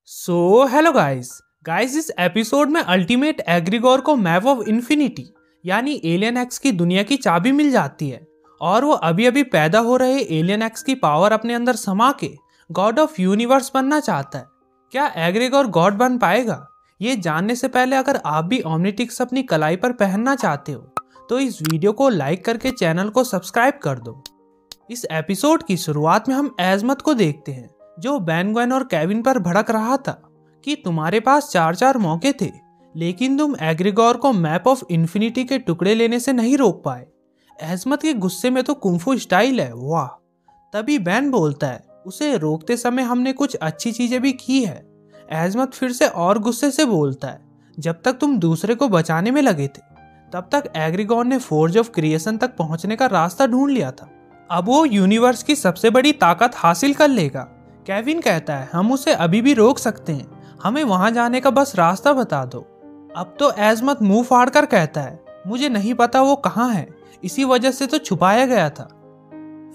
Hello guys इस episode में ultimate एग्रीगोर को मैप ऑफ इन्फिनिटी यानी एलियन एक्स की दुनिया की चाबी मिल जाती है और वो अभी अभी पैदा हो रहे एलियन एक्स की पावर अपने अंदर समा के गॉड ऑफ यूनिवर्स बनना चाहता है। क्या एग्रीगोर गॉड बन पाएगा? ये जानने से पहले अगर आप भी ओमनीट्रिक्स अपनी कलाई पर पहनना चाहते हो तो इस वीडियो को लाइक करके चैनल को सब्सक्राइब कर दो। इस एपिसोड की शुरुआत में हम एजमत को देखते हैं जो बेन, ग्वेन और केविन पर भड़क रहा था कि तुम्हारे पास चार मौके थे लेकिन तुम एग्रीगोर को मैप ऑफ इन्फिनिटी के टुकड़े लेने से नहीं रोक पाए। एजमत के गुस्से में तो कुंफू स्टाइल है, वाह। तभी बेन बोलता है उसे रोकते समय हमने कुछ अच्छी चीजें भी की है। एजमत फिर से और गुस्से से बोलता है जब तक तुम दूसरे को बचाने में लगे थे तब तक एग्रीगोर ने फोर्ज ऑफ क्रिएशन तक पहुंचने का रास्ता ढूंढ लिया था। अब वो यूनिवर्स की सबसे बड़ी ताकत हासिल कर लेगा। केविन कहता है हम उसे अभी भी रोक सकते हैं, हमें वहां जाने का बस रास्ता बता दो। अब तो एजमत मुंह फाड़ कर कहता है मुझे नहीं पता वो कहाँ है, इसी वजह से तो छुपाया गया था।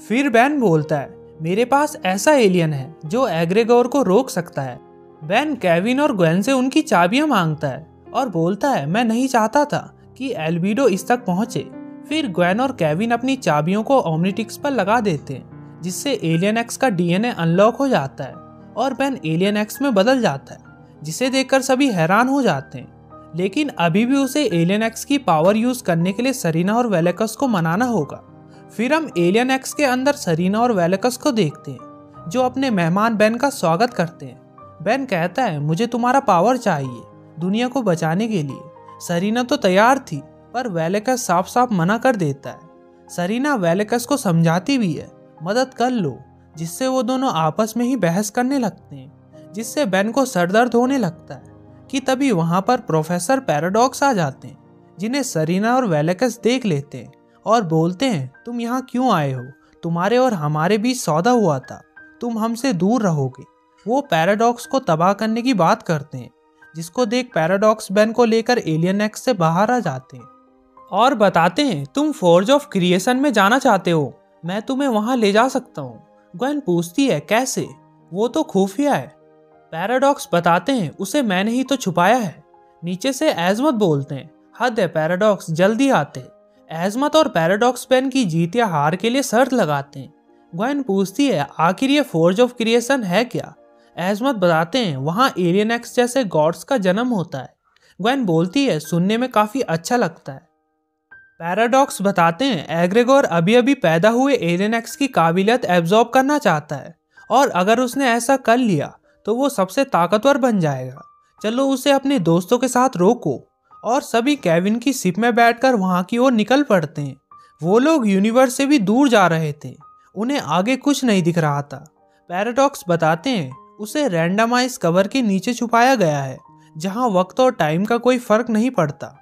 फिर बेन बोलता है मेरे पास ऐसा एलियन है जो एग्रीगोर को रोक सकता है। बेन केविन और ग्वेन से उनकी चाबियां मांगता है और बोलता है मैं नहीं चाहता था कि एल्बिडो इस तक पहुंचे। फिर ग्वेन और केविन अपनी चाबियों को ओमनीट्रिक्स पर लगा देते हैं जिससे एलियन एक्स का डीएनए अनलॉक हो जाता है और बेन एलियन एक्स में बदल जाता है जिसे देखकर सभी हैरान हो जाते हैं। लेकिन अभी भी उसे एलियन एक्स की पावर यूज करने के लिए सरीना और वेलेकस को मनाना होगा। फिर हम एलियन एक्स के अंदर सरीना और वेलेकस को देखते हैं जो अपने मेहमान बेन का स्वागत करते हैं। बेन कहता है मुझे तुम्हारा पावर चाहिए दुनिया को बचाने के लिए। सरीना तो तैयार थी पर वेलेकस साफ साफ मना कर देता है। सरीना वेलेकस को समझाती भी है मदद कर लो, जिससे वो दोनों आपस में ही बहस करने लगते हैं जिससे बेन को सरदर्द होने लगता है कि तभी वहां पर प्रोफेसर पैराडॉक्स आ जाते हैं जिन्हें सरीना और वेलेकस देख लेते हैं और बोलते हैं तुम यहाँ क्यों आए हो, तुम्हारे और हमारे बीच सौदा हुआ था, तुम हमसे दूर रहोगे। वो पैराडॉक्स को तबाह करने की बात करते हैं जिसको देख पैराडॉक्स बेन को लेकर एलियन एक्स से बाहर आ जाते हैं और बताते हैं तुम फोर्ज ऑफ क्रिएशन में जाना चाहते हो, मैं तुम्हें वहां ले जा सकता हूँ। ग्वेन पूछती है कैसे, वो तो खुफिया है। पैराडॉक्स बताते हैं उसे मैंने ही तो छुपाया है। नीचे से एजमत बोलते हैं हद है पैराडॉक्स, जल्दी आते। एजमत और पैराडॉक्स बेन की जीत या हार के लिए शर्त लगाते हैं। ग्वेन पूछती है आखिर ये फोर्ज ऑफ क्रिएशन है क्या? एजमत बताते हैं वहां एलियन एक्स जैसे गॉड्स का जन्म होता है। ग्वेन बोलती है सुनने में काफी अच्छा लगता है। पैराडॉक्स बताते हैं एग्रीगोर अभी अभी पैदा हुए एलियन एक्स की काबिलियत एब्जॉर्ब करना चाहता है और अगर उसने ऐसा कर लिया तो वो सबसे ताकतवर बन जाएगा। चलो उसे अपने दोस्तों के साथ रोको। और सभी केविन की शिप में बैठकर वहां की ओर निकल पड़ते हैं। वो लोग यूनिवर्स से भी दूर जा रहे थे, उन्हें आगे कुछ नहीं दिख रहा था। पैराडॉक्स बताते हैं उसे रैंडमाइज कवर के नीचे छुपाया गया है जहां वक्त और टाइम का कोई फर्क नहीं पड़ता।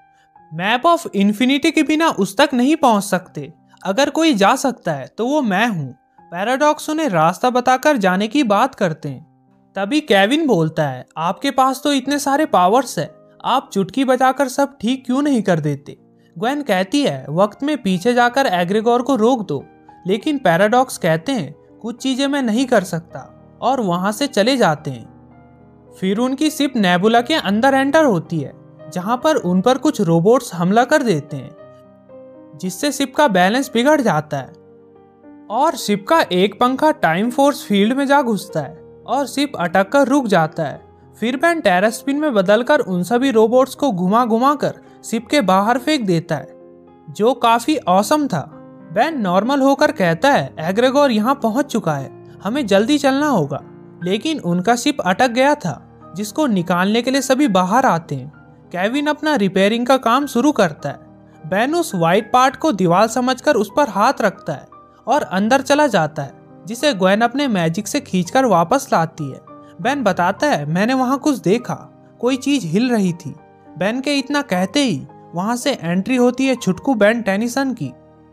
मैप ऑफ इन्फिनिटी के बिना उस तक नहीं पहुंच सकते, अगर कोई जा सकता है तो वो मैं हूं। पैराडॉक्स उन्हें रास्ता बताकर जाने की बात करते हैं। तभी केविन बोलता है आपके पास तो इतने सारे पावर्स है, आप चुटकी बजाकर सब ठीक क्यों नहीं कर देते? ग्वेन कहती है वक्त में पीछे जाकर एग्रीगोर को रोक दो, लेकिन पैराडॉक्स कहते हैं कुछ चीजें मैं नहीं कर सकता और वहां से चले जाते हैं। फिर उनकी शिप नेबुला के अंदर एंटर होती है जहां पर उन पर कुछ रोबोट्स हमला कर देते हैं जिससे शिप का बैलेंस बिगड़ जाता है और शिप का एक पंखा टाइम फोर्स फील्ड में जा घुसता है और शिप अटक कर रुक जाता है। फिर बेन टेरास्पिन में बदलकर उन सभी रोबोट्स को घुमा घुमा कर शिप के बाहर फेंक देता है जो काफी औसम था। बेन नॉर्मल होकर कहता है एग्रीगोर यहाँ पहुंच चुका है, हमें जल्दी चलना होगा। लेकिन उनका शिप अटक गया था जिसको निकालने के लिए सभी बाहर आते हैं। केविन अपना रिपेयरिंग का काम शुरू करता है। बेन उस व्हाइट पार्ट को दीवार समझकर उस पर हाथ रखता है और अंदर चला जाता है जिसे ग्वेन अपने मैजिक से खींचकर वापस लाती है। बेन बताता है मैंने वहां कुछ देखा, कोई चीज हिल रही थी। बेन के इतना कहते ही वहां से एंट्री होती है छुटकू बेन टेनिसन की,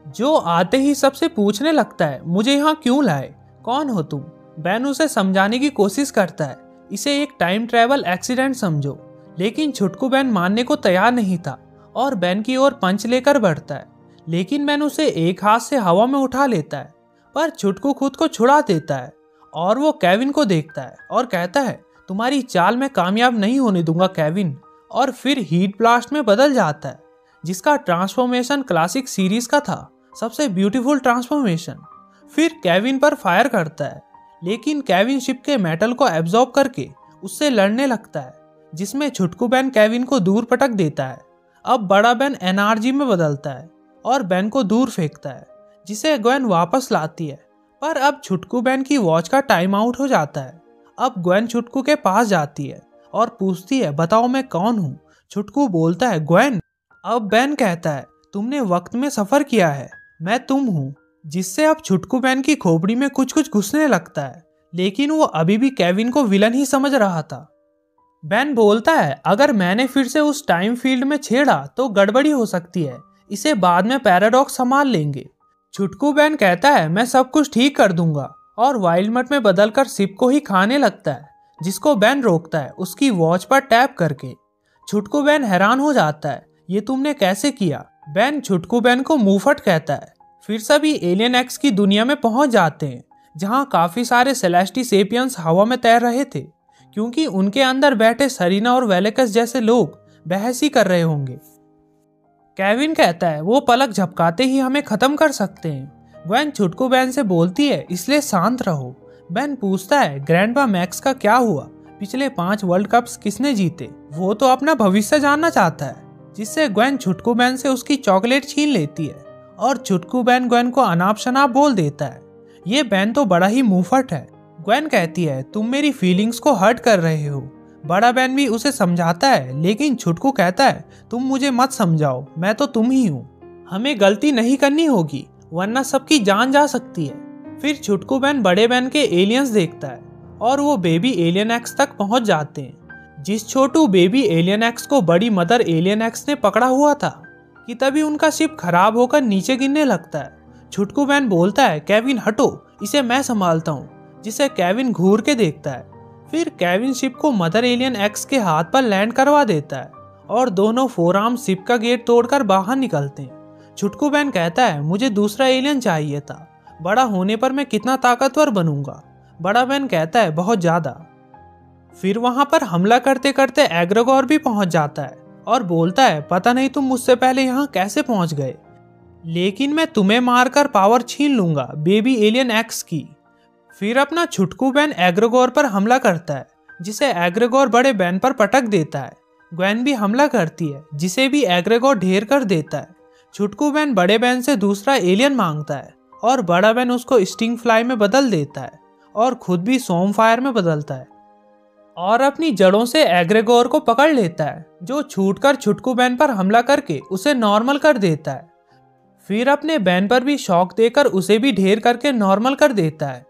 जो आते ही सबसे पूछने लगता है मुझे यहाँ क्यों लाए, कौन हो तुम? बेन उसे समझाने की कोशिश करता है इसे एक टाइम ट्रेवल एक्सीडेंट समझो, लेकिन छुटकू बेन मानने को तैयार नहीं था और बेन की ओर पंच लेकर बढ़ता है। लेकिन बेन उसे एक हाथ से हवा में उठा लेता है पर छुटकू खुद को छुड़ा देता है और वो केविन को देखता है और कहता है तुम्हारी चाल में कामयाब नहीं होने दूंगा केविन। और फिर हीट ब्लास्ट में बदल जाता है, जिसका ट्रांसफॉर्मेशन क्लासिक सीरीज का था सबसे ब्यूटीफुल ट्रांसफॉर्मेशन। फिर केविन पर फायर करता है, लेकिन केविन शिप के मेटल को एब्जॉर्ब करके उससे लड़ने लगता है, जिसमें छुटकू बैन केविन को दूर पटक देता है। अब बड़ा बैन एनआरजी में बदलता है और बैन को दूर फेंकता है, जिसे ग्वेन वापस लाती है। पर अब छुटकू बैन की वॉच का टाइम आउट हो जाता है। अब ग्वेन छुटकू के पास जाती है और पूछती है, बताओ मैं कौन हूँ। छुटकू बोलता है, ग्वेन। अब बैन कहता है, तुमने वक्त में सफर किया है, मैं तुम हूँ। जिससे अब छुटकू बैन की खोपड़ी में कुछ कुछ घुसने लगता है, लेकिन वो अभी भी केविन को विलन ही समझ रहा था। बैन बोलता है, अगर मैंने फिर से उस टाइम फील्ड में छेड़ा तो गड़बड़ी हो सकती है, इसे बाद में पैराडॉक्स संभाल लेंगे। छुटकू बैन कहता है, मैं सब कुछ ठीक कर दूंगा, और वाइल्ड मट में बदलकर सिप को ही खाने लगता है, जिसको बैन रोकता है उसकी वॉच पर टैप करके। छुटकू बैन हैरान हो जाता है, ये तुमने कैसे किया। बैन छुटकू बैन को मुंहफट कहता है। फिर सभी एलियन एक्स की दुनिया में पहुंच जाते हैं, जहां काफी सारे सेलेस्टी सेपियंस हवा में तैर रहे थे, क्योंकि उनके अंदर बैठे सरीना और वेलेकस जैसे लोग बहस ही कर रहे होंगे। केविन कहता है, वो पलक झपकाते ही हमें खत्म कर सकते हैं। ग्वेन छुटकू बैन से बोलती है, इसलिए शांत रहो। बैन पूछता है, ग्रैंडपा मैक्स का क्या हुआ, पिछले 5 वर्ल्ड कप्स किसने जीते। वो तो अपना भविष्य जानना चाहता है, जिससे ग्वेन छुटकू बैन से उसकी चॉकलेट छीन लेती है और छुटकू बैन ग्वेन को अनाप शनाप बोल देता है। ये बैन तो बड़ा ही मुंहफट है। ग्वेन कहती है, तुम मेरी फीलिंग्स को हर्ट कर रहे हो। बड़ा बैन भी उसे समझाता है, लेकिन छुटकू कहता है, तुम मुझे मत समझाओ, मैं तो तुम ही हूँ। हमें गलती नहीं करनी होगी, वरना सबकी जान जा सकती है। फिर छुटकू बैन बड़े बैन के एलियंस देखता है और वो बेबी एलियन एक्स तक पहुंच जाते हैं। जिस छोटू बेबी एलियन एक्स को बड़ी मदर एलियन एक्स ने पकड़ा हुआ था कि तभी उनका शिप खराब होकर नीचे गिरने लगता है। छुटकू बैन बोलता है, केविन हटो, इसे मैं संभालता हूँ, जिसे केविन घूर के देखता है। फिर केविन शिप को मदर एलियन एक्स के हाथ पर लैंड करवा देता है और दोनों फोरआर्म शिप का गेट तोड़कर बाहर निकलते हैं। छुटकू बैन कहता है, मुझे दूसरा एलियन चाहिए था, बड़ा होने पर मैं कितना ताकतवर बनूंगा। बड़ा बैन कहता है, बहुत ज्यादा। फिर वहां पर हमला करते करते एग्रेगोर भी पहुंच जाता है और बोलता है, पता नहीं तुम मुझसे पहले यहाँ कैसे पहुंच गए, लेकिन मैं तुम्हें मारकर पावर छीन लूंगा बेबी एलियन एक्स की। फिर अपना छुटकू बैन एग्रेगोर पर हमला करता है, जिसे एग्रेगोर बड़े बैन पर पटक देता है। ग्वेन भी हमला करती है, जिसे भी एग्रेगोर ढेर कर देता है। छुटकू बैन बड़े बैन से दूसरा एलियन मांगता है और बड़ा बैन उसको स्टिंग फ्लाई में बदल देता है और खुद भी सोम फायर में बदलता है और अपनी जड़ों से एग्रेगोर को पकड़ लेता है, जो छूटकर छुटकू बैन पर हमला करके उसे नॉर्मल कर देता है। फिर अपने बैन पर भी शॉक देकर उसे भी ढेर करके नॉर्मल कर देता है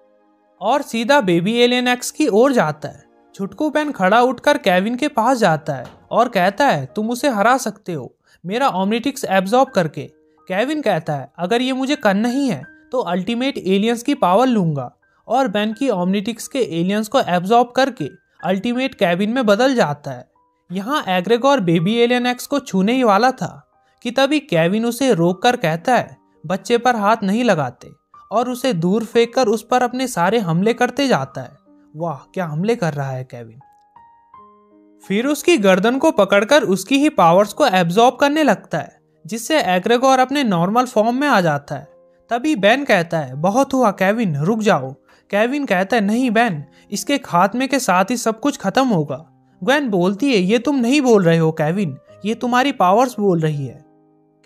और सीधा बेबी एलियन एक्स की ओर जाता है। छुटकू बैन खड़ा उठकर केविन के पास जाता है और कहता है, तुम उसे हरा सकते हो मेरा ओमनिटिक्स एब्जॉर्ब करके। केविन कहता है, अगर ये मुझे करना ही है तो अल्टीमेट एलियंस की पावर लूंगा, और बैन की ओमनिटिक्स के एलियंस को एब्जॉर्ब करके अल्टीमेट केविन में बदल जाता है। यहाँ एग्रेगोर बेबी एलियन एक्स को छूने ही वाला था कि तभी केविन उसे रोक कर कहता है, बच्चे पर हाथ नहीं लगाते, और उसे दूर फेंक कर उस पर अपने सारे हमले करते जाता है। वाह, क्या हमले कर रहा है केविन। फिर उसकी गर्दन को पकड़कर उसकी ही पावर्स को एब्जॉर्ब करने लगता है, जिससे एग्रेगोर अपने नॉर्मल फॉर्म में आ जाता है। तभी बैन कहता है, बहुत हुआ केविन, रुक जाओ। केविन कहता है, नहीं बैन, इसके खात्मे के साथ ही सब कुछ खत्म होगा। ग्वेन बोलती है, ये तुम नहीं बोल रहे हो केविन, ये तुम्हारी पावर्स बोल रही है।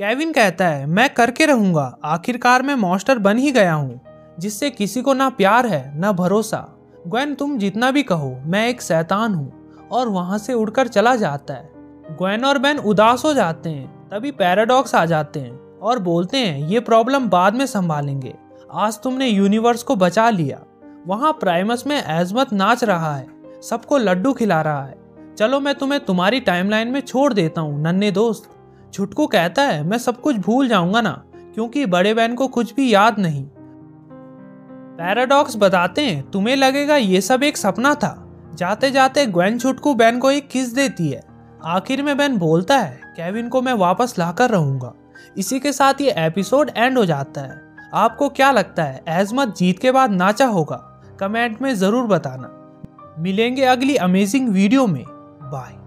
केविन कहता है, मैं करके रहूंगा, आखिरकार मैं मॉन्स्टर बन ही गया हूँ, जिससे किसी को ना प्यार है ना भरोसा। ग्वेन तुम जितना भी कहो, मैं एक शैतान हूँ, और वहां से उड़कर चला जाता है। ग्वेन और बैन उदास हो जाते हैं। तभी पैराडॉक्स आ जाते हैं और बोलते हैं, ये प्रॉब्लम बाद में संभालेंगे, आज तुमने यूनिवर्स को बचा लिया। वहां प्राइमस में एज़मथ नाच रहा है, सबको लड्डू खिला रहा है। चलो मैं तुम्हें तुम्हारी टाइमलाइन में छोड़ देता हूँ नन्हे दोस्त। छुटकू कहता है, मैं सब कुछ भूल जाऊंगा ना, क्योंकि बड़े बैन को कुछ भी याद नहीं। पैराडॉक्स बताते हैं, तुम्हें लगेगा ये सब एक सपना था। जाते जाते ग्वेन छुटकू बैन को एक किस देती है। आखिर में बैन बोलता है, केविन को मैं वापस लाकर रहूंगा। इसी के साथ ये एपिसोड एंड हो जाता है। आपको क्या लगता है, एज़मथ जीत के बाद नाचा होगा? कमेंट में जरूर बताना। मिलेंगे अगली अमेजिंग वीडियो में। बाय।